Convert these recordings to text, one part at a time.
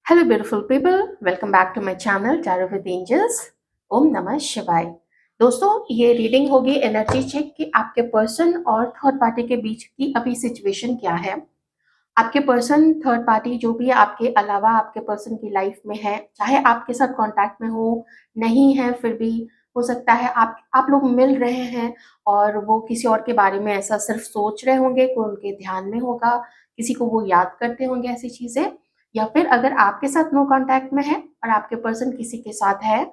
Hello, beautiful people. Welcome back to my channel Tarot with Angels. ओम नमः शिवाय। दोस्तों, ये रीडिंग होगी एनर्जी चेक कि आपके पर्सन और थर्ड पार्टी के बीच की अभी सिचुएशन क्या है। आपके पर्सन थर्ड पार्टी जो भी आपके अलावा आपके पर्सन की लाइफ में है, चाहे आपके साथ कांटेक्ट में हो, नहीं है, फिर भी हो सकता है आप लोग मिल रहे हैं और वो किसी और के बारे में ऐसा सिर्फ सोच रहे होंगे, कोई उनके ध्यान में होगा, किसी को वो याद करते होंगे ऐसी चीजें। या फिर अगर आपके साथ नो कांटेक्ट में है और आपके पर्सन किसी के साथ है,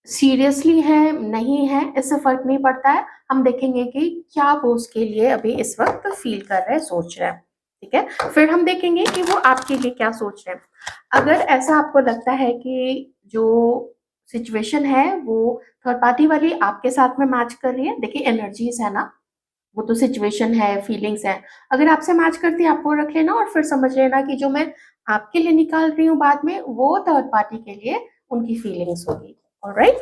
सीरियसली है नहीं है, इससे फर्क नहीं पड़ता है। हम देखेंगे कि क्या वो उसके लिए अभी इस वक्त फील कर रहे हैं, सोच रहे हैं। ठीक है, फिर हम देखेंगे कि वो आपके लिए क्या सोच रहे हैं। अगर ऐसा आपको लगता है कि जो सिचुएशन है वो थर्ड पार्टी वाली आपके साथ में मैच कर रही है, देखिए एनर्जीज है ना, वो तो सिचुएशन है, फीलिंग्स है। अगर आपसे मैच करती है, आप वो रख लेना और फिर समझ लेना कि जो मैं आपके लिए निकाल रही हूँ बाद में, वो थर्ड पार्टी के लिए उनकी फीलिंग्स होगी। ऑलराइट,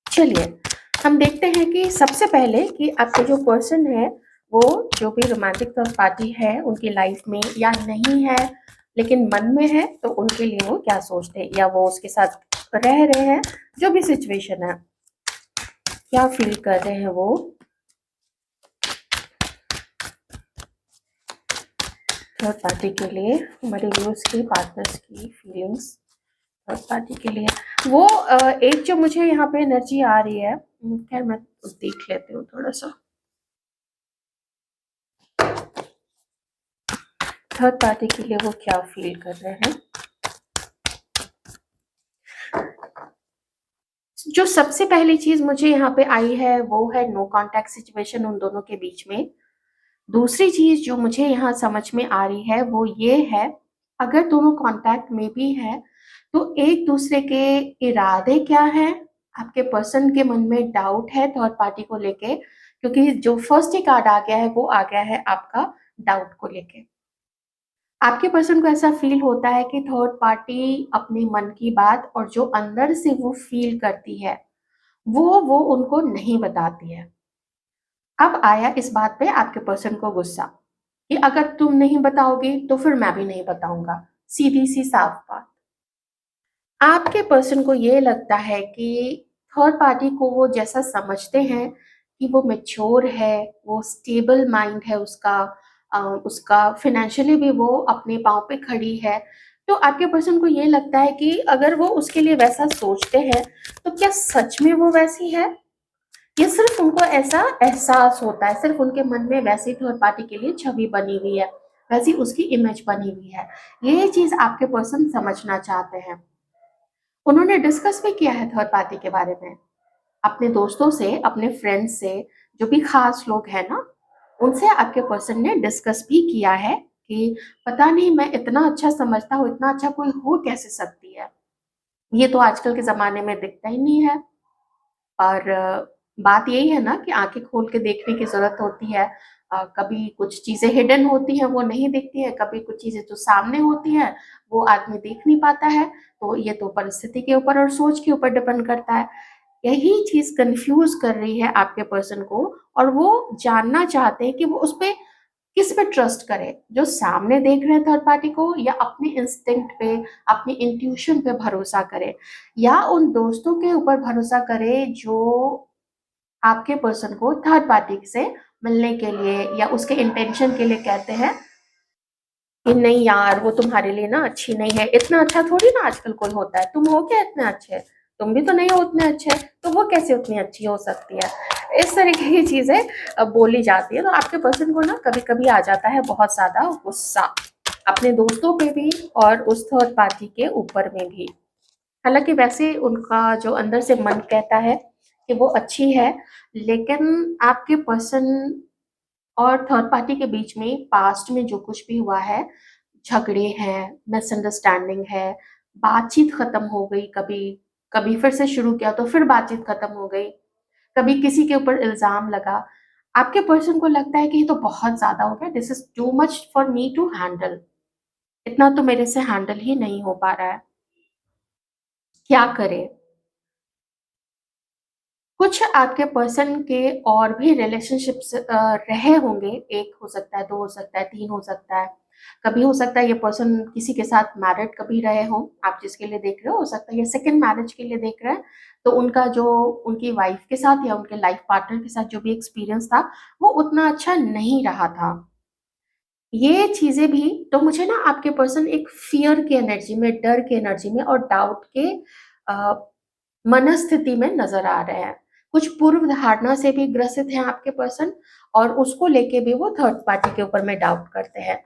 चलिए हम देखते हैं कि सबसे पहले कि आपके जो पर्सन है वो जो भी रोमांटिक थर्ड पार्टी है उनकी लाइफ में या नहीं है लेकिन मन में है, तो उनके लिए वो क्या सोचते हैं या वो उसके साथ रह रहे हैं, जो भी सिचुएशन है, क्या फील कर रहे हैं वो थर्ड पार्टी के लिए, हमारे व्यूअर्स की, पार्टनर्स की फीलिंग्स थर्ड पार्टी के लिए। वो एक जो मुझे यहाँ पे एनर्जी आ रही है, खैर मैं देख लेती हूँ थोड़ा सा। थर्ड पार्टी के लिए वो क्या फील कर रहे हैं। जो सबसे पहली चीज मुझे यहाँ पे आई है वो है नो कांटेक्ट सिचुएशन उन दोनों के बीच में। दूसरी चीज जो मुझे यहाँ समझ में आ रही है वो ये है, अगर दोनों कांटेक्ट में भी है तो एक दूसरे के इरादे क्या है। आपके पर्सन के मन में डाउट है थर्ड पार्टी को लेके, क्योंकि जो फर्स्ट ही कार्ड आ गया है वो आ गया है आपका डाउट को लेके। आपके पर्सन को ऐसा फील होता है कि थर्ड पार्टी अपने मन की बात और जो अंदर से वो फील करती है वो उनको नहीं बताती है। अब आया इस बात पे आपके पर्सन को गुस्सा कि अगर तुम नहीं बताओगे तो फिर मैं भी नहीं बताऊंगा। सीधी सी साफ बात। आपके पर्सन को ये लगता है कि थर्ड पार्टी को वो जैसा समझते हैं कि वो मैच्योर है, वो स्टेबल माइंड है उसका, उसका फिनेंशियली भी वो अपने पाँव पे खड़ी है। तो आपके पर्सन को ये लगता है कि अगर वो उसके लिए वैसा सोचते हैं तो क्या सच में वो वैसी है, ये सिर्फ उनको ऐसा एहसास होता है, सिर्फ उनके मन में वैसी थर्ड पार्टी के लिए छवि बनी हुई है, वैसी उसकी इमेज बनी हुई है। ये चीज आपके पर्सन समझना चाहते हैं। उन्होंने डिस्कस भी किया है थर्ड पार्टी के बारे में अपने दोस्तों से, अपने फ्रेंड्स से, जो भी खास लोग हैं ना, उनसे आपके पर्सन ने डिस्कस भी किया है कि पता नहीं मैं इतना अच्छा समझता हूँ, इतना अच्छा कोई हो कैसे सकती है, ये तो आजकल के जमाने में दिखता ही नहीं है। और बात यही है ना कि आंखें खोल के देखने की जरूरत होती है। कभी कुछ चीजें हिडन होती हैं वो नहीं दिखती है, कभी कुछ चीजें जो सामने होती है वो आदमी देख नहीं पाता है। तो ये तो परिस्थिति के ऊपर और सोच के ऊपर डिपेंड करता है। यही चीज कंफ्यूज कर रही है आपके पर्सन को, और वो जानना चाहते हैं कि वो उस पे किस पे ट्रस्ट करे, जो सामने देख रहे हैं थर्ड पार्टी को, या अपने इंस्टिंक्ट पे, अपनी इंट्यूशन पे भरोसा करे, या उन दोस्तों के ऊपर भरोसा करे जो आपके पर्सन को थर्ड पार्टी से मिलने के लिए या उसके इंटेंशन के लिए कहते हैं कि नहीं यार वो तुम्हारे लिए ना अच्छी नहीं है, इतना अच्छा थोड़ी ना आजकल कोई होता है, तुम हो क्या इतने अच्छे, तुम भी तो नहीं हो उतने अच्छे, तो वो कैसे उतनी अच्छी हो सकती है। इस तरीके की चीजें बोली जाती है। तो आपके पर्सन को ना कभी कभी आ जाता है बहुत ज्यादा गुस्सा, अपने दोस्तों पे भी और उस थर्ड पार्टी के ऊपर में भी। हालांकि वैसे उनका जो अंदर से मन कहता है कि वो अच्छी है, लेकिन आपके पर्सन और थर्ड पार्टी के बीच में पास्ट में जो कुछ भी हुआ है, झगड़े हैं, मिसअंडरस्टैंडिंग है, बातचीत खत्म हो गई, कभी कभी फिर से शुरू किया तो फिर बातचीत खत्म हो गई, कभी किसी के ऊपर इल्जाम लगा। आपके पर्सन को लगता है कि ये तो बहुत ज्यादा हो गया, this is too much for me to handle, इतना तो मेरे से हैंडल ही नहीं हो पा रहा है, क्या करे। कुछ आपके पर्सन के और भी रिलेशनशिप्स रहे होंगे, एक हो सकता है, दो हो सकता है, तीन हो सकता है। कभी हो सकता है ये पर्सन किसी के साथ मैरिड कभी रहे हों, आप जिसके लिए देख रहे हो सकता है ये सेकंड मैरिज के लिए देख रहे हैं, तो उनका जो उनकी वाइफ के साथ या उनके लाइफ पार्टनर के साथ जो भी एक्सपीरियंस था वो उतना अच्छा नहीं रहा था। ये चीजें भी तो मुझे ना आपके पर्सन एक फियर की एनर्जी में, डर की एनर्जी में और डाउट के अ, मनस्थिति में नजर आ रहे हैं। कुछ पूर्व धारणा से भी ग्रसित हैं आपके पर्सन और उसको लेके भी वो थर्ड पार्टी के ऊपर में डाउट करते हैं।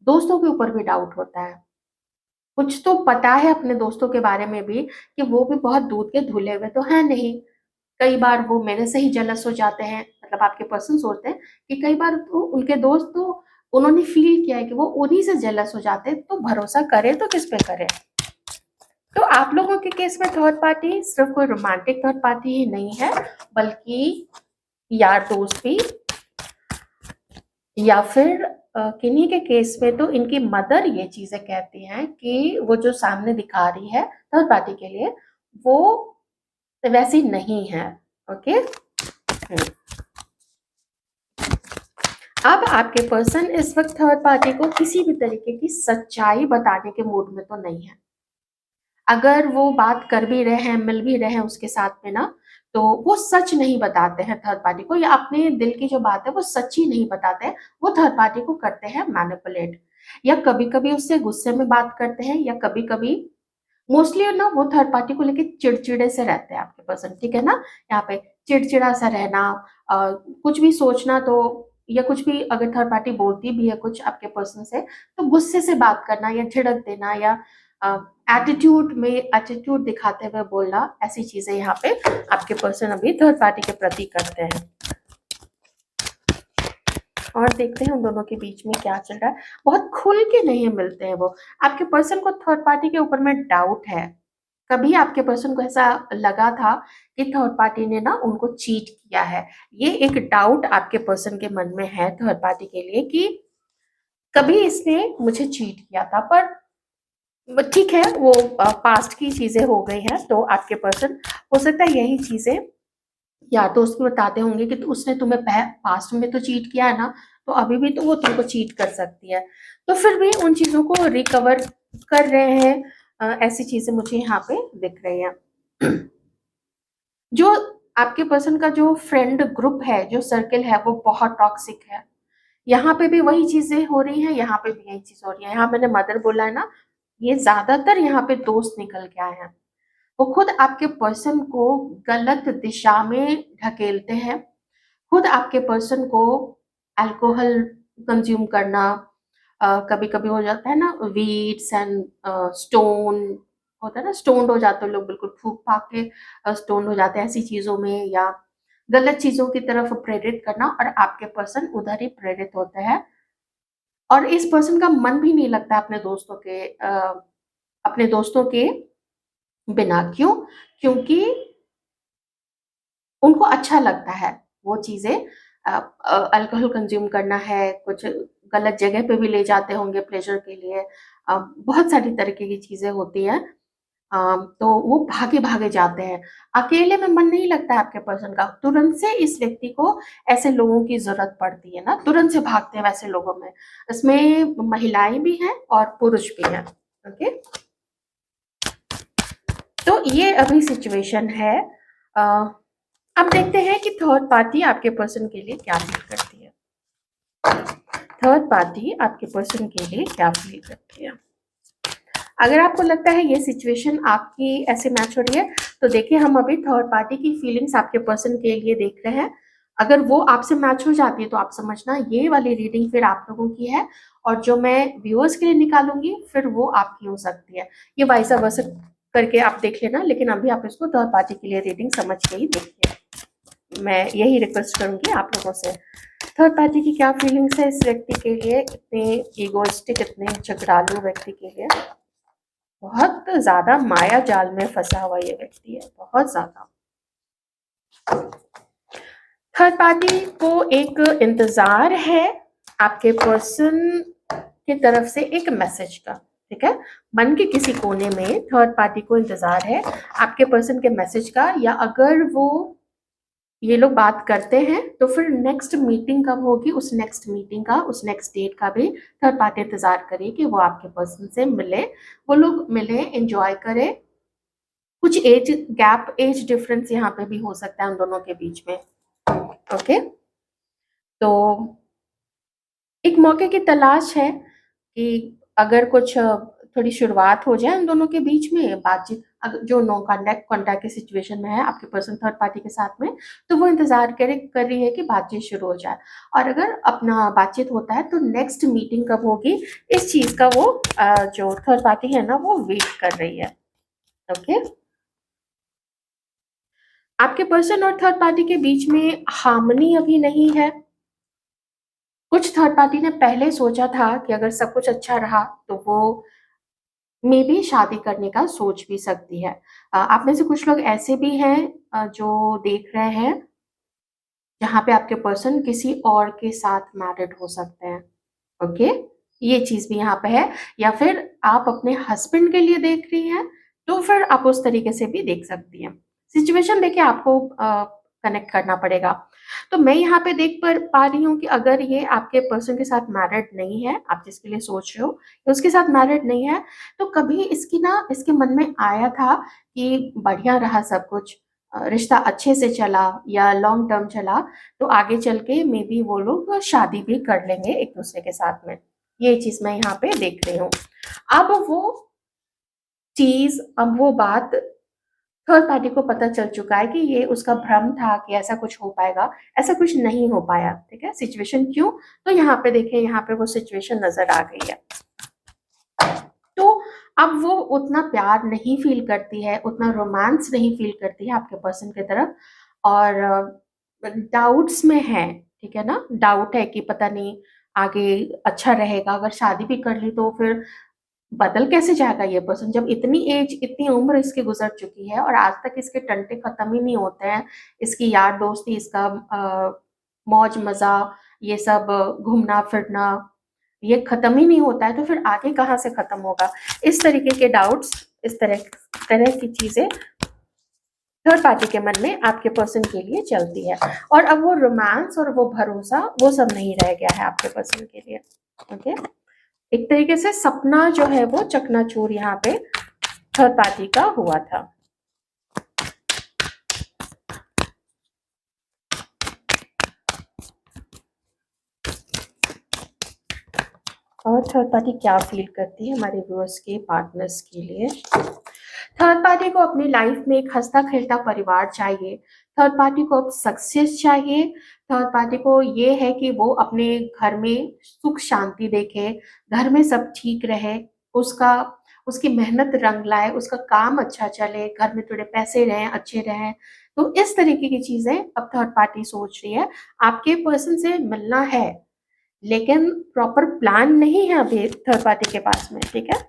दोस्तों के ऊपर भी डाउट होता है। कुछ तो पता है अपने दोस्तों के बारे में भी कि वो भी बहुत दूध के धुले हुए तो है नहीं। कई बार वो मेरे से ही जेलस हो जाते हैं, मतलब आपके पर्सन सोचते हैं कि कई बार तो उनके दोस्त तो उन्होंने फील किया है कि वो उन्हीं से जेलस हो जाते हैं, तो भरोसा करे तो किस पे करे। तो आप लोगों के केस में थर्ड पार्टी सिर्फ कोई रोमांटिक थर्ड पार्टी ही नहीं है, बल्कि यार दोस्त भी, या फिर किन्हीं के केस में तो इनकी मदर ये चीजें कहती हैं कि वो जो सामने दिखा रही है थर्ड पार्टी के लिए वो वैसी नहीं है। ओके। अब आपके पर्सन इस वक्त थर्ड पार्टी को किसी भी तरीके की सच्चाई बताने के मूड में तो नहीं है। अगर वो बात कर भी रहे हैं, मिल भी रहे हैं उसके साथ में ना, तो वो सच नहीं बताते हैं थर्ड पार्टी को, या अपने दिल की जो बात है वो सच्ची नहीं बताते हैं। वो थर्ड पार्टी को करते हैं मैनिपुलेट, या कभी कभी उससे गुस्से में बात करते हैं, या कभी कभी मोस्टली ना वो थर्ड पार्टी को लेके चिड़चिड़े से रहते हैं आपके पर्सन। ठीक है ना, यहाँ पे चिड़चिड़ा सा रहना, कुछ भी सोचना तो, या कुछ भी अगर थर्ड पार्टी बोलती भी है कुछ आपके पर्सन से तो गुस्से से बात करना या झिड़क देना, या एटीट्यूड दिखाते हुए बोलना, ऐसी चीजें यहाँ पे आपके पर्सन अभी थर्ड पार्टी के प्रति करते हैं। और देखते हैं उन दोनों के बीच में क्या चल रहा है। बहुत खुल के नहीं मिलते हैं वो। आपके पर्सन को थर्ड पार्टी के ऊपर में डाउट है। कभी आपके पर्सन को ऐसा लगा था कि थर्ड पार्टी ने ना उनको चीट किया है। ये एक डाउट आपके पर्सन के मन में है थर्ड पार्टी के लिए कि कभी इसने मुझे चीट किया था, पर ठीक है वो पास्ट की चीजें हो गई हैं, तो आपके पर्सन हो सकता है यही चीजें या तो उसको बताते होंगे कि उसने तुम्हें पास्ट में तो चीट किया है ना, तो अभी भी तो वो तुमको चीट कर सकती है। तो फिर भी उन चीजों को रिकवर कर रहे हैं। ऐसी चीजें मुझे यहाँ पे दिख रही हैं। जो आपके पर्सन का जो फ्रेंड ग्रुप है, जो सर्कल है, वो बहुत टॉक्सिक है। यहाँ पे भी वही चीजें हो रही है, यहाँ पे भी यही चीज हो रही है। यहाँ मैंने मदर बोला है ना, ये ज्यादातर यहाँ पे दोस्त निकल के आए हैं। वो खुद आपके पर्सन को गलत दिशा में ढकेलते हैं। खुद आपके पर्सन को अल्कोहल कंज्यूम करना, कभी कभी हो जाता है ना वीड्स एंड स्टोन, होता है ना स्टोन्ड हो जाते हैं लोग, बिल्कुल फूक फाक के स्टोन हो जाते हैं ऐसी चीजों में, या गलत चीजों की तरफ प्रेरित करना, और आपके पर्सन उधर ही प्रेरित होते हैं। और इस पर्सन का मन भी नहीं लगता अपने दोस्तों के बिना। क्यों? क्योंकि उनको अच्छा लगता है वो चीजें, अल्कोहल कंज्यूम करना है, कुछ गलत जगह पे भी ले जाते होंगे प्लेजर के लिए, बहुत सारी तरीके की चीजें होती हैं। तो वो भागे भागे जाते हैं। अकेले में मन नहीं लगता है आपके पर्सन का। तुरंत से इस व्यक्ति को ऐसे लोगों की जरूरत पड़ती है ना, तुरंत से भागते हैं वैसे लोगों में। इसमें महिलाएं भी हैं और पुरुष भी हैं। ओके, तो ये अभी सिचुएशन है। अब देखते हैं कि थर्ड पार्टी आपके पर्सन के लिए क्या फील करती है। थर्ड पार्टी आपके पर्सन के लिए क्या फील करती है। अगर आपको लगता है ये सिचुएशन आपकी ऐसे मैच हो रही है, तो देखिए हम अभी थर्ड पार्टी की फीलिंग्स आपके पर्सन के लिए देख रहे हैं। अगर वो आपसे मैच हो जाती है तो आप समझना ये वाली रीडिंग फिर आप लोगों की है, और जो मैं व्यूअर्स के लिए निकालूंगी फिर वो आपकी हो सकती है। ये वाइसा वर्सा करके आप देख लेना, लेकिन अभी आप इसको थर्ड पार्टी के लिए रीडिंग समझ के ही देखिए। मैं यही रिक्वेस्ट करूंगी आप लोगों से। थर्ड पार्टी की क्या फीलिंग्स है इस व्यक्ति के लिए, इतने इगोइस्टिक, इतने झगड़ालू व्यक्ति के लिए। बहुत ज्यादा माया जाल में फंसा हुआ ये व्यक्ति है, बहुत ज्यादा। थर्ड पार्टी को एक इंतजार है आपके पर्सन की तरफ से एक मैसेज का। ठीक है, मन के किसी कोने में थर्ड पार्टी को इंतजार है आपके पर्सन के मैसेज का, या अगर वो ये लोग बात करते हैं, तो फिर नेक्स्ट मीटिंग कब होगी, उस नेक्स्ट मीटिंग का, उस नेक्स्ट डेट का भी थर्ड पार्टी इंतजार करे कि वो आपके पर्सन से मिले, वो लोग मिले, एंजॉय करें। कुछ एज डिफरेंस यहाँ पे भी हो सकता है उन दोनों के बीच में। ओके, तो एक मौके की तलाश है कि अगर कुछ थोड़ी शुरुआत हो जाए उन दोनों के बीच में बातचीत, जो नो कॉन्टैक्ट कॉन्टैक्ट की सिचुएशन में है आपके पर्सन थर्ड पार्टी के साथ में, तो वो इंतजार कर रही है कि बातचीत शुरू हो जाए। और अगर अपना बातचीत होता है तो नेक्स्ट मीटिंग कब होगी, इस चीज का वो जो थर्ड पार्टी है ना वो वेट कर रही है। ओके, आपके पर्सन और थर्ड पार्टी के बीच में हार्मनी अभी नहीं है। कुछ थर्ड पार्टी ने पहले सोचा था कि अगर सब कुछ अच्छा रहा तो वो मे बी शादी करने का सोच भी सकती है। आप में से कुछ लोग ऐसे भी हैं जो देख रहे हैं जहाँ पे आपके पर्सन किसी और के साथ मैरिड हो सकते हैं। ओके, ये चीज भी यहाँ पे है। या फिर आप अपने हस्बैंड के लिए देख रही हैं, तो फिर आप उस तरीके से भी देख सकती हैं। सिचुएशन देखिए, आपको कनेक्ट करना पड़ेगा। तो मैं यहाँ पे देख पा रही हूँ कि अगर ये आपके पर्सन के साथ मैरिड नहीं है, आप जिसके लिए सोच रहे हो, या उसके साथ मैरिड नहीं है, तो कभी इसके मन में आया था कि बढ़िया रहा सब कुछ, रिश्ता अच्छे से चला या लॉन्ग टर्म चला, तो आगे चल के मे बी वो लोग शादी भी कर लेंगे एक दूसरे के साथ में। ये चीज मैं यहाँ पे देख रही हूँ। अब वो अब वो बात थर्ड पार्टी को पता चल चुका है कि ये उसका भ्रम था कि ऐसा कुछ हो पाएगा, ऐसा कुछ नहीं हो पाया। ठीक है, सिचुएशन क्यों, तो यहाँ पे देखिए, यहाँ पे वो सिचुएशन नजर आ गई है। तो अब वो उतना प्यार नहीं फील करती है, उतना रोमांस नहीं फील करती है आपके पर्सन की तरफ, और डाउट्स में है। ठीक है ना, डाउट है कि पता नहीं आगे अच्छा रहेगा, अगर शादी भी कर ली तो फिर बदल कैसे जाएगा ये पर्सन, जब इतनी उम्र इसकी गुजर चुकी है और आज तक इसके टंटे खत्म ही नहीं होते हैं। इसकी यार दोस्ती, इसका मौज मजा, ये सब घूमना फिरना, ये खत्म ही नहीं होता है, तो फिर आगे कहाँ से खत्म होगा। इस तरीके के डाउट्स, इस तरह की चीजें थर्ड पार्टी के मन में आपके पर्सन के लिए चलती है। और अब वो रोमांस और वो भरोसा, वो सब नहीं रह गया है आपके पर्सन के लिए। ओके, एक तरीके से सपना जो है वो चकनाचूर यहाँ पे थर्ड पार्टी का हुआ था। और थर्ड पार्टी क्या फील करती है हमारे व्यूअर्स के पार्टनर्स के लिए। थर्ड पार्टी को अपनी लाइफ में एक हंसता खेलता परिवार चाहिए। थर्ड पार्टी को अब सक्सेस चाहिए। थर्ड पार्टी को ये है कि वो अपने घर में सुख शांति देखे, घर में सब ठीक रहे, उसका उसकी मेहनत रंग लाए, उसका काम अच्छा चले, घर में थोड़े पैसे रहें, अच्छे रहें। तो इस तरीके की चीजें अब थर्ड पार्टी सोच रही है। आपके पर्सन से मिलना है, लेकिन प्रॉपर प्लान नहीं है अभी थर्ड पार्टी के पास में। ठीक है,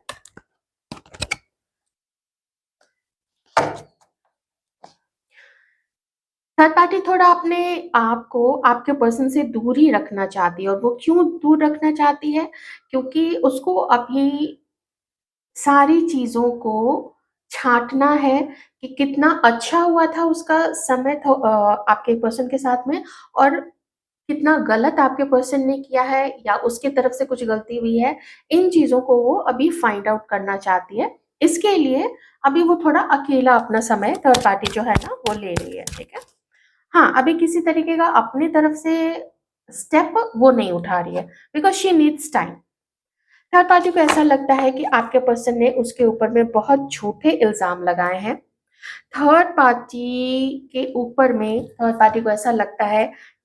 थर्ड पार्टी थोड़ा अपने आप को आपके पर्सन से दूर ही रखना चाहती है। और वो क्यों दूर रखना चाहती है, क्योंकि उसको अभी सारी चीजों को छांटना है कि कितना अच्छा हुआ था उसका समय था आपके पर्सन के साथ में, और कितना गलत आपके पर्सन ने किया है या उसके तरफ से कुछ गलती हुई है। इन चीजों को वो अभी फाइंड आउट करना चाहती है। इसके लिए अभी वो थोड़ा अकेला अपना समय थर्ड पार्टी जो है ना वो ले रही है। ठीक है, हाँ, अभी किसी तरीके का अपनी तरफ से स्टेप वो नहीं उठा रही है, because she needs time. Third party को ऐसा लगता है कि आपके पर्सन ने उसके ऊपर में बहुत झूठे इल्जाम लगाए हैं। थर्ड पार्टी के ऊपर में थर्ड पार्टी को ऐसा लगता है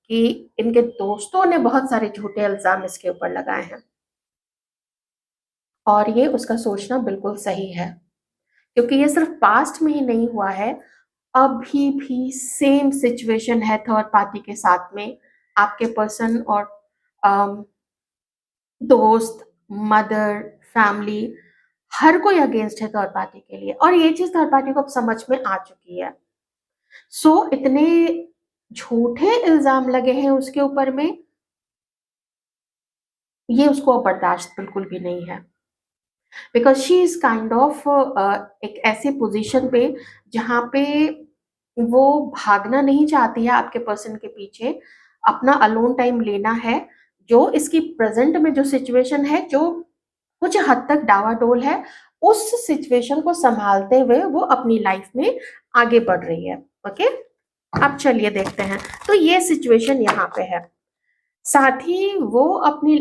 कि इनके दोस्तों ने बहुत सारे झूठे इल्जाम इसके ऊपर लगाए हैं, और ये उसका सोचना बिल्कुल सही है, क्योंकि ये सिर्फ पास्ट में ही नहीं हुआ है, अभी भी सेम सिचुएशन है थर्ड पार्टी के साथ में। आपके पर्सन और अम, दोस्त, मदर, फैमिली, हर कोई अगेंस्ट है थर्ड पार्टी के लिए, और ये चीज थर्ड पार्टी को अब समझ में आ चुकी है। सो इतने झूठे इल्जाम लगे हैं उसके ऊपर में, ये उसको अब बर्दाश्त बिल्कुल भी नहीं है। Because she is kind of एक ऐसे पोजीशन पे जहाँ पे वो भागना नहीं चाहती है आपके पर्सन के पीछे, अपना अलोन टाइम लेना है। जो इसकी प्रेजेंट में जो सिचुएशन है, जो कुछ हद तक डावाडोल है, उस सिचुएशन को संभालते हुए वो अपनी लाइफ में आगे बढ़ रही है। ओके, अब चलिए देखते हैं। तो ये सिचुएशन यहाँ पे है। साथ ही वो अपनी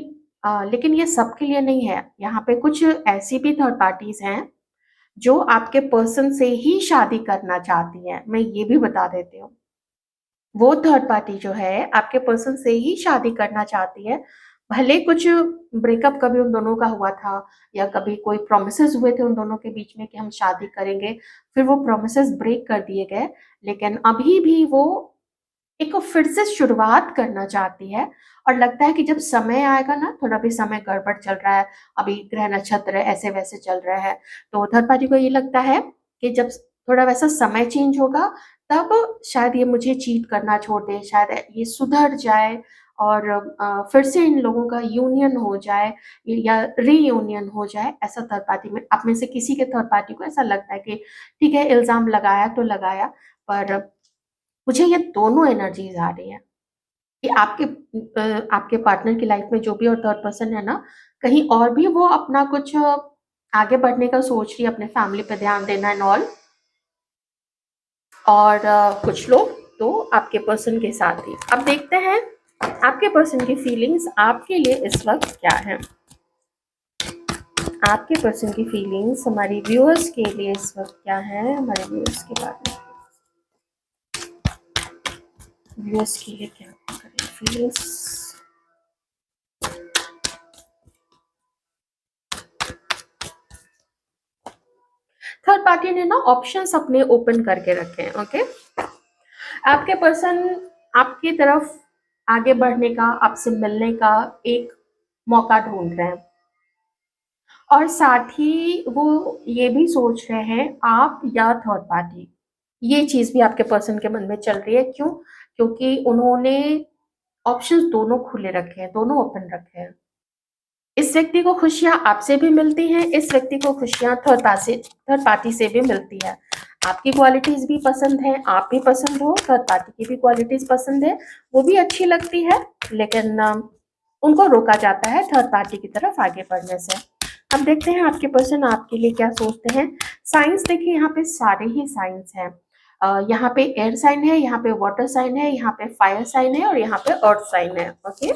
लेकिन ये सबके लिए नहीं है। यहाँ पे कुछ ऐसी भी थर्ड पार्टीज हैं जो आपके पर्सन से ही शादी करना चाहती हैं। मैं ये भी बता देती हूँ, वो थर्ड पार्टी जो है आपके पर्सन से ही शादी करना चाहती है। भले कुछ ब्रेकअप कभी उन दोनों का हुआ था, या कभी कोई प्रोमिसेस हुए थे उन दोनों के बीच में कि हम शादी करेंगे, फिर वो प्रोमिसेस ब्रेक कर दिए गए, लेकिन अभी भी वो एक फिर से शुरुआत करना चाहती है। और लगता है कि जब समय आएगा ना, थोड़ा भी समय गड़बड़ चल रहा है, अभी ग्रह नक्षत्र ऐसे वैसे चल रहे हैं, तो थर्ड पार्टी को ये लगता है कि जब थोड़ा वैसा समय चेंज होगा, तब शायद ये मुझे चीट करना छोड़ दे, शायद ये सुधर जाए, और फिर से इन लोगों का यूनियन हो जाए या रीयूनियन हो जाए। ऐसा थर्ड पार्टी में, आप में से किसी के थर्ड पार्टी को ऐसा लगता है कि ठीक है, इल्जाम लगाया तो लगाया, पर मुझे ये दोनों एनर्जीज आ रही है कि आपके पार्टनर की लाइफ में जो भी और थर्ड पर्सन है ना, कहीं और भी वो अपना कुछ आगे बढ़ने का सोच रही है, अपने फैमिली पे ध्यान देना एंड ऑल। और कुछ लोग तो आपके पर्सन के साथ ही। अब देखते हैं आपके पर्सन की फीलिंग्स आपके लिए इस वक्त क्या है। आपके पर्सन की फीलिंग्स हमारी व्यूअर्स के लिए इस वक्त क्या है, हमारे व्यूअर्स के बारे में, व्यूअर्स के लिए क्या करें फीलिंग्स। थर्ड पार्टी ने ना ऑप्शंस अपने ओपन करके रखे हैं। ओके, आपके पर्सन आपकी तरफ आगे बढ़ने का, आपसे मिलने का एक मौका ढूंढ रहे हैं, और साथ ही वो ये भी सोच रहे हैं, आप या थर्ड पार्टी, ये चीज भी आपके पर्सन के मन में चल रही है। क्यों? क्योंकि उन्होंने ऑप्शंस दोनों खुले रखे हैं, दोनों ओपन रखे हैं। इस व्यक्ति को खुशियां आपसे भी मिलती हैं, इस व्यक्ति को खुशियां थर्ड पार्टी से भी मिलती है। आपकी क्वालिटीज भी पसंद है, आप भी पसंद हो, थर्ड पार्टी की भी क्वालिटीज पसंद है, वो भी अच्छी लगती है, लेकिन उनको रोका जाता है थर्ड पार्टी की तरफ आगे बढ़ने से। अब देखते हैं आपके पर्सन आपके लिए क्या सोचते हैं। साइंस देखिए, यहाँ पे सारे ही साइंस हैं। यहाँ पे एयर साइन है, यहाँ पे वाटर साइन है, यहाँ पे फायर साइन है, और यहाँ पे अर्थ साइन है। ओके,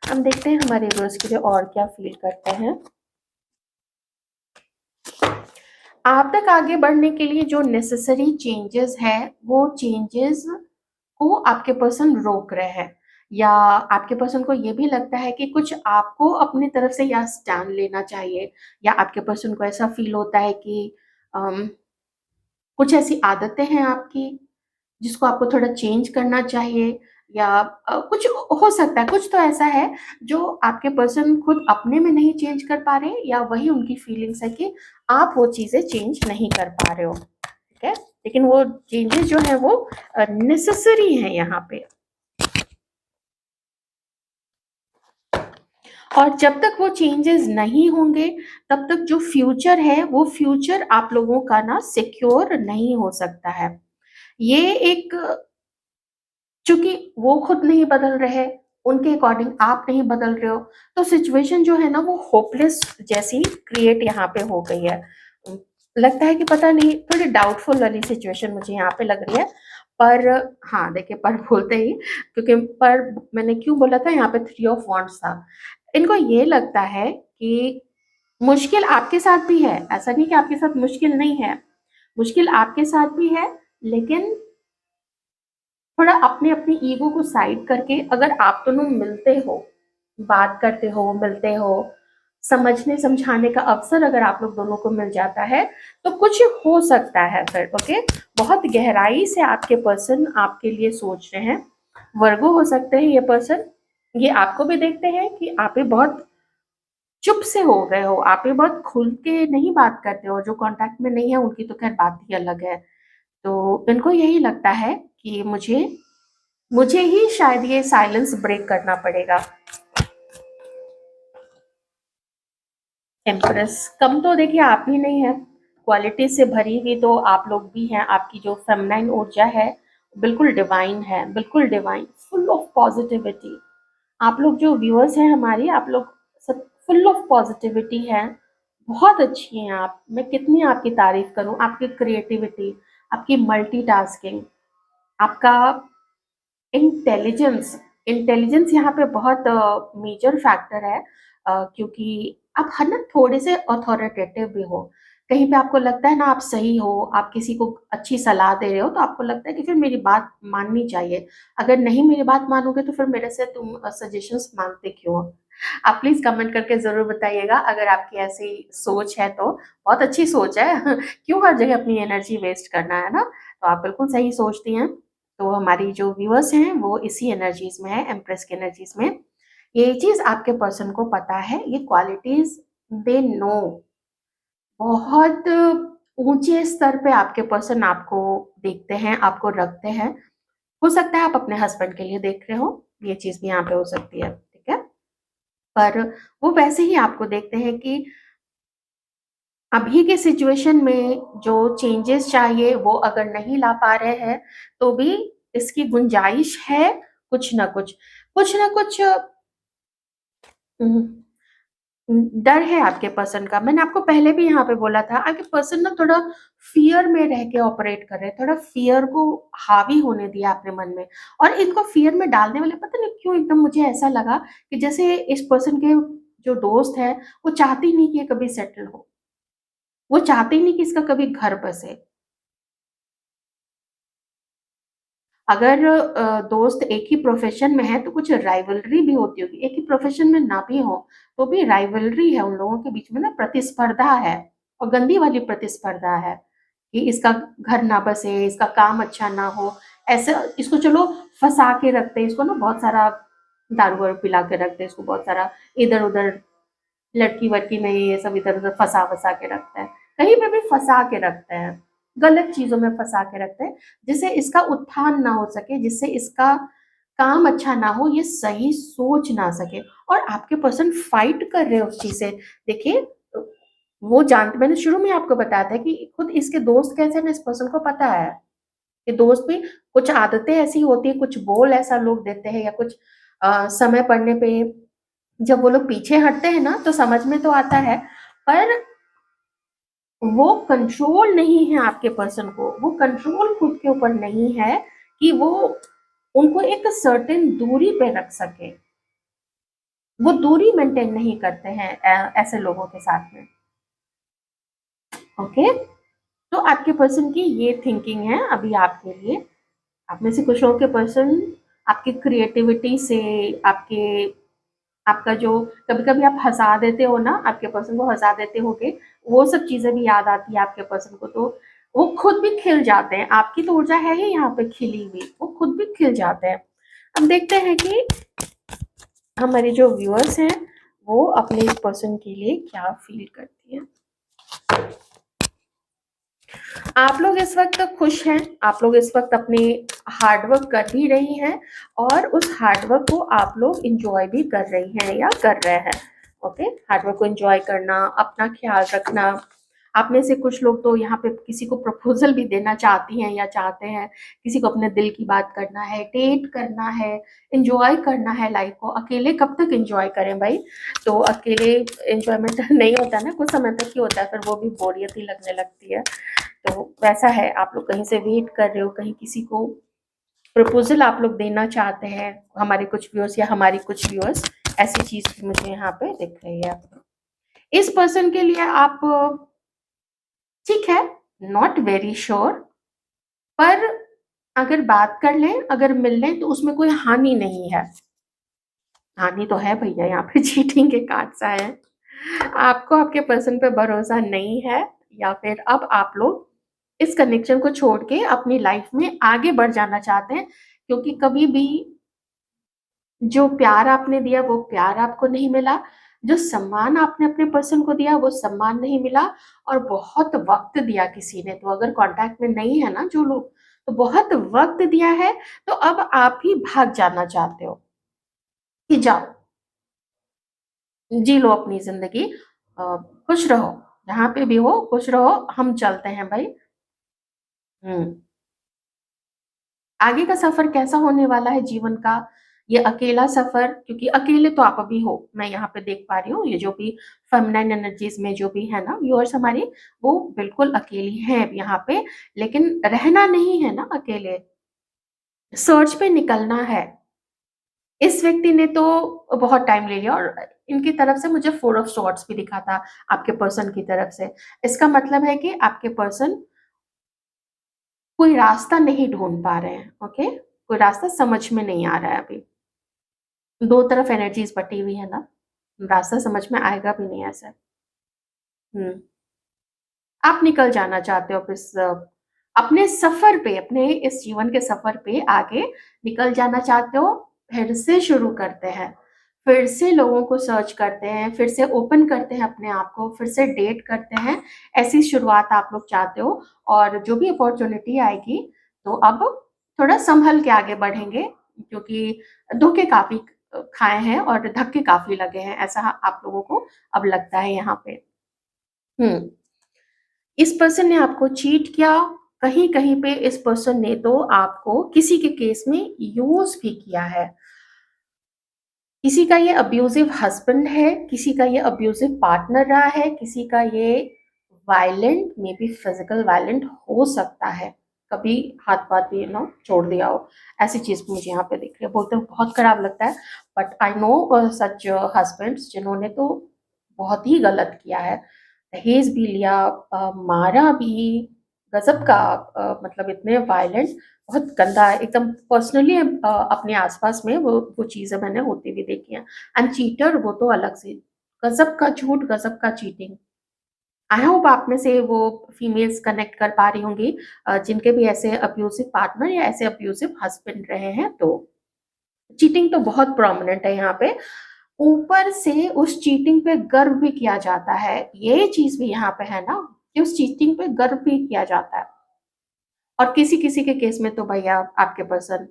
हम देखते हैं हमारे व्यूअर्स के लिए और क्या फील करते हैं। आप तक आगे बढ़ने के लिए जो नेसेसरी चेंजेस है, वो चेंजेस को आपके पर्सन रोक रहे हैं, या आपके पर्सन को ये भी लगता है कि कुछ आपको अपनी तरफ से या स्टैंड लेना चाहिए, या आपके पर्सन को ऐसा फील होता है कि कुछ ऐसी आदतें हैं आपकी जिसको आपको थोड़ा चेंज करना चाहिए, या कुछ हो सकता है, कुछ तो ऐसा है जो आपके पर्सन खुद अपने में नहीं चेंज कर पा रहे, या वही उनकी फीलिंग्स है कि आप वो चीजें चेंज नहीं कर पा रहे हो। ठीक है, लेकिन वो चेंजेस जो है वो नेसेसरी है यहाँ पे। और जब तक वो चेंजेस नहीं होंगे, तब तक जो फ्यूचर है, वो फ्यूचर आप लोगों का ना सिक्योर नहीं हो सकता है। ये एक, चूंकि वो खुद नहीं बदल रहे, उनके अकॉर्डिंग आप नहीं बदल रहे हो, तो सिचुएशन जो है ना वो होपलेस जैसी क्रिएट यहाँ पे हो गई है। लगता है कि पता नहीं, थोड़ी डाउटफुल वाली सिचुएशन मुझे यहाँ पे लग रही है। पर हाँ देखिए, पर बोलते ही, क्योंकि पर मैंने क्यों बोला था, यहाँ पे 3 ऑफ वांड्स था। इनको ये लगता है कि मुश्किल आपके साथ भी है, ऐसा नहीं कि आपके साथ मुश्किल नहीं है, मुश्किल आपके साथ भी है, लेकिन थोड़ा अपने अपनी ईगो को साइड करके अगर आप दोनों मिलते हो, बात करते हो, मिलते हो, समझने समझाने का अवसर अगर आप लोग दोनों को मिल जाता है, तो कुछ हो सकता है फिर। ओके, बहुत गहराई से आपके पर्सन आपके लिए सोच रहे हैं। वर्गो हो सकते हैं ये पर्सन, ये आपको भी देखते हैं कि आप भी बहुत चुप से हो गए हो, आप भी बहुत खुल के नहीं बात करते हो। जो कांटेक्ट में नहीं है उनकी तो खैर बात ही अलग है। तो इनको यही लगता है कि मुझे मुझे ही शायद ये साइलेंस ब्रेक करना पड़ेगा। एम्प्रेस, कम तो देखिए आप ही नहीं है, क्वालिटी से भरी हुई तो आप लोग भी हैं। आपकी जो फेमिनाइन ऊर्जा है बिल्कुल डिवाइन है, बिल्कुल डिवाइन, फुल ऑफ पॉजिटिविटी। आप लोग जो व्यूअर्स हैं हमारी, आप लोग सब फुल ऑफ पॉजिटिविटी हैं, बहुत अच्छी हैं आप। मैं कितनी आपकी तारीफ करूं, आपकी क्रिएटिविटी, आपकी मल्टीटास्किंग, आपका इंटेलिजेंस। इंटेलिजेंस यहाँ पे बहुत मेजर फैक्टर है, क्योंकि आप है ना थोड़े से अथॉरिटेटिव भी हो। कहीं पे आपको लगता है ना आप सही हो, आप किसी को अच्छी सलाह दे रहे हो तो आपको लगता है कि फिर मेरी बात माननी चाहिए। अगर नहीं मेरी बात मानोगे तो फिर मेरे से तुम सजेशंस मांगते क्यों हो? आप प्लीज कमेंट करके जरूर बताइएगा अगर आपकी ऐसी सोच है तो। बहुत अच्छी सोच है क्यों हर जगह अपनी एनर्जी वेस्ट करना, है ना? तो आप बिल्कुल सही सोचती हैं। तो हमारी जो व्यूअर्स हैं वो इसी एनर्जीज में है, एम्प्रेस की एनर्जीज में। ये चीज आपके पर्सन को पता है, ये क्वालिटीज दे नो। बहुत ऊंचे स्तर पे आपके पर्सन आपको देखते हैं, आपको रखते हैं। हो सकता है आप अपने हस्बैंड के लिए देख रहे हो, ये चीज भी यहाँ पे हो सकती है, ठीक है? पर वो वैसे ही आपको देखते हैं कि अभी के सिचुएशन में जो चेंजेस चाहिए वो अगर नहीं ला पा रहे हैं तो भी इसकी गुंजाइश है, कुछ ना कुछ, कुछ ना कुछ डर है आपके पर्सन का। मैंने आपको पहले भी यहाँ पे बोला था, आपके पर्सन ना थोड़ा फियर में रह के ऑपरेट कर रहे हैं, थोड़ा फियर को हावी होने दिया अपने मन में। और इनको फियर में डालने वाले पता नहीं क्यों एकदम मुझे ऐसा लगा कि जैसे इस पर्सन के जो दोस्त है वो चाहते ही नहीं कि ये कभी सेटल हो, वो चाहते ही नहीं कि इसका कभी घर बसे। अगर दोस्त एक ही प्रोफेशन में है तो कुछ राइवलरी भी होती होगी, एक ही प्रोफेशन में ना भी हो तो भी राइवलरी है उन लोगों के बीच में ना, प्रतिस्पर्धा है। और गंदी वाली प्रतिस्पर्धा है कि इसका घर ना बसे, इसका काम अच्छा ना हो। ऐसे इसको चलो फंसा के रखते हैं, इसको ना बहुत सारा दारू वारू पिला के रखते हैं, इसको बहुत सारा इधर उधर लड़की वड़की में ये सब इधर उधर फंसा फंसा के रखते हैं, कहीं पे भी फंसा के रखते हैं, गलत चीजों में फंसा के रखते हैं, जिससे इसका उत्थान ना हो सके, जिससे इसका काम अच्छा ना हो, ये सही सोच ना सके। और आपके पर्सन फाइट कर रहे हैं उस चीज से। देखिए, वो जानते, मैंने शुरू में आपको बताया था कि खुद इसके दोस्त कैसे हैं ना, इस पर्सन को पता है कि दोस्त भी कुछ आदतें ऐसी होती है, कुछ बोल ऐसा लोग देते हैं, या कुछ समय पड़ने पे जब वो लोग पीछे हटते हैं ना तो समझ में तो आता है, पर वो कंट्रोल नहीं है आपके पर्सन को, वो कंट्रोल खुद के ऊपर नहीं है कि वो उनको एक सर्टेन दूरी पे रख सके। वो दूरी मेंटेन नहीं करते हैं ऐसे लोगों के साथ में। ओके, तो आपके पर्सन की ये थिंकिंग है अभी आपके लिए। आप में से कुछ लोगों के पर्सन आपकी क्रिएटिविटी से, आपके आपका जो कभी कभी आप हंसा देते हो ना, आपके पर्सन को हंसा देते होगे, वो सब चीजें भी याद आती है आपके पर्सन को, तो वो खुद भी खिल जाते हैं। आपकी तो ऊर्जा है ही यहाँ पे खिली हुई, वो खुद भी खिल जाते हैं। अब देखते हैं कि हमारे जो व्यूअर्स हैं वो अपने इस पर्सन के लिए क्या फील करती हैं। आप लोग इस वक्त खुश हैं, आप लोग इस वक्त अपने हार्डवर्क कर भी रही हैं, और उस हार्डवर्क को आप लोग इंजॉय भी कर रही हैं या कर रहे हैं। ओके, हार्डवर्क को इंजॉय करना, अपना ख्याल रखना। आप में से कुछ लोग तो यहाँ पे किसी को प्रपोजल भी देना चाहती हैं या चाहते हैं, किसी को अपने दिल की बात करना है, डेट करना है, इंजॉय करना है लाइफ को। अकेले कब तक इंजॉय करें भाई? तो अकेले इंजॉयमेंट नहीं होता ना, कुछ समय तक ही होता है, फिर वो भी बोरियत ही लगने लगती है। तो वैसा है, आप लोग कहीं से वेट कर रहे हो, कहीं किसी को प्रपोजल आप लोग देना चाहते हैं, हमारे कुछ व्यूअर्स या हमारी कुछ व्यूअर्स, ऐसी चीज भी मुझे यहाँ पे दिख रही है। इस पर्सन के लिए आप ठीक है, नॉट वेरी श्योर, पर अगर बात कर लें, अगर मिल लें तो उसमें कोई हानि नहीं है। हानि तो है भैया, यहाँ पे चीटिंग के कार्ड्स आए हैं। आपको आपके पर्सन पे भरोसा नहीं है, या फिर अब आप लोग इस कनेक्शन को छोड़ के अपनी लाइफ में आगे बढ़ जाना चाहते हैं, क्योंकि कभी भी जो प्यार आपने दिया वो प्यार आपको नहीं मिला, जो सम्मान आपने अपने पर्सन को दिया वो सम्मान नहीं मिला, और बहुत वक्त दिया किसी ने, तो अगर कांटेक्ट में नहीं है ना जो लोग, तो बहुत वक्त दिया है, तो अब आप ही भाग जाना चाहते हो कि जाओ जी लो अपनी जिंदगी, खुश रहो, जहाँ पे भी हो, खुश रहो, हम चलते हैं भाई। हुँ। आगे का सफ़र कैसा होने वाला है जीवन का, ये अकेला सफ़र, क्योंकि अकेले तो आप अभी हो, मैं यहाँ पे देख पा रही हूँ, ये जो भी फेमिनाइन एनर्जीज़ में जो भी है ना व्यूअर्स हमारे, वो बिल्कुल अकेली हैं अब यहाँ पे, लेकिन रहना नहीं है ना अकेले, सर्च पे निकलना है। इस व्यक्ति ने तो बहुत टाइम ले लिया और इनकी तरफ से मुझे 4 ऑफ सॉर्ड्स भी दिखा था आपके पर्सन की तरफ से। इसका मतलब है कि आपके पर्सन कोई रास्ता नहीं ढूँढ पा रहे हैं, ओके? कोई रास्ता समझ में नहीं आ रहा है अभी। 2 तरफ एनर्जीज़ बटी हुई है ना, रास्ता समझ में आएगा भी नहीं ऐसे। हुँ। आप निकल जाना चाहते हो अब इस अपने सफ़र पे, अपने इस जीवन के सफ़र पे आगे निकल जाना चाहते हो, फिर से शुरू करते हैं। फिर से लोगों को सर्च करते हैं, फिर से ओपन करते हैं अपने आप को, फिर से डेट करते हैं, ऐसी शुरुआत आप लोग चाहते हो और जो भी अपॉर्च्युनिटी आएगी, तो अब थोड़ा सँभल के आगे बढ़ेंगे क्योंकि धोखे काफ़ी खाए हैं और धक्के काफ़ी लगे हैं, ऐसा आप लोगों को अब लगता है यहाँ पे। हुँ। इस पर्सन ने आपको चीट किया, कहीं-कहीं पे इस पर्सन ने तो आपको किसी के केस में यूज़ भी किया है। किसी का ये अब्यूज़िव हस्बैंड है, किसी का ये अब्यूज़िव पार्टनर रहा है, किसी का ये violent may be physical violent हो सकता है। कभी हाथ-वाथ भी छोड़ दिया हो, ऐसी चीज़ मुझे यहाँ पे दिख रही है। बोलते हैं बहुत खराब लगता है, but I know such husbands जिन्होंने तो बहुत ही गलत किया है। दहेज़ भी लिया, मारा भी, गज़ब का मतलब इतने वायलेंट, बहुत गंदा एकदम पर्सनली अपने आस-पास में वो चीज़ें मैंने होती भी देखी हैं। एंड चीटर वो तो अलग से, गज़ब का झूठ, गज़ब का चीटिंग। आई होप आप में से वो फीमेल्स कनेक्ट कर पा रही होंगी जिनके भी ऐसे अब्यूसिव पार्टनर या ऐसे अब्यूसिव हस्बैंड रहे हैं तो। चीटिंग तो बहुत प्रोमिनेंट है यहाँ पे। ऊपर से उस चीटिंग पे गर्व भी किया जाता है। ये चीज़ भी यहाँ पे है ना कि उस चीटिंग पे गर्व भी किया जाता है। और किसी-किसी के केस में तो भैया आपके पर्सन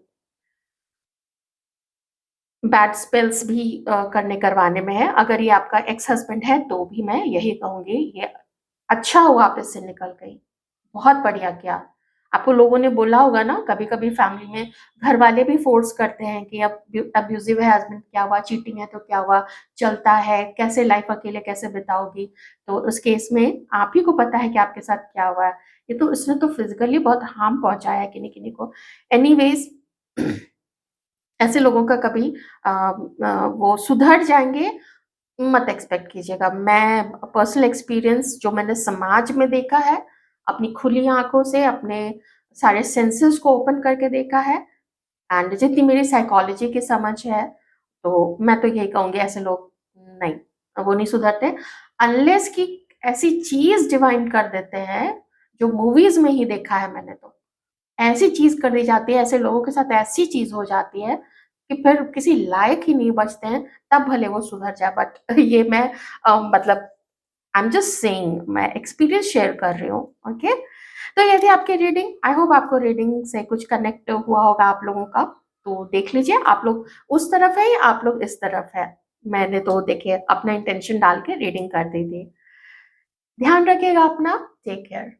बैड स्पेल्स भी करने करवाने में है। अगर ये आपका एक्स हस्बैंड है तो भी मैं यही कहूँगी ये अच्छा हुआ आप इससे निकल गई। बहुत बढ़िया किया। आपको लोगों ने बोला होगा ना कभी-कभी फैमिली में घरवाले भी फ़ोर्स करते हैं कि अब अब्यूज़िव है हस्बैंड क्या हुआ, चीटिंग है तो क्या हुआ, चलता है, कैसे लाइफ़ अकेले कैसे बिताओगी? तो उस केस में आप ही को पता है कि आपके साथ क्या हुआ है। ये तो इसने तो फिज़िकली बहुत हार्म पहुँचाया है किन्हीं-किन्हीं को। एनीवेज़ ऐसे लोगों का कभी वो सुधर जाएँगे मत एक्सपेक्ट कीजिएगा। मैं पर्सनल एक्सपीरियंस जो मैंने समाज में देखा है, अपनी खुली आँखों से अपने सारे सेंसेस को ओपन करके देखा है एंड जितनी मेरी साइकोलॉजी की समझ है, तो मैं तो यही कहूँगी ऐसे लोग नहीं, वो नहीं सुधरते अनलेस कि ऐसी चीज़ डिवाइन कर देते हैं, जो मूवीज़ में ही देखा है मैंने तो। ऐसी चीज़ कर दी जाती है, ऐसे लोगों के साथ ऐसी चीज़ हो जाती है कि फिर किसी लायक ही नहीं बचते हैं, तब भले वो सुधर जाए बट ये मैं मतलब आई एम जस्ट सेइंग मैं एक्सपीरियंस शेयर कर रही हूँ, ओके? तो ये थी आपकी रीडिंग, आई होप आपको रीडिंग से कुछ कनेक्ट हुआ होगा आप लोगों का, तो देख लीजिए आप लोग उस तरफ है या आप लोग इस तरफ है। मैंने तो देखिए अपना इंटेंशन डाल के रीडिंग कर दी थी। ध्यान रखिएगा अपना, टेक केयर।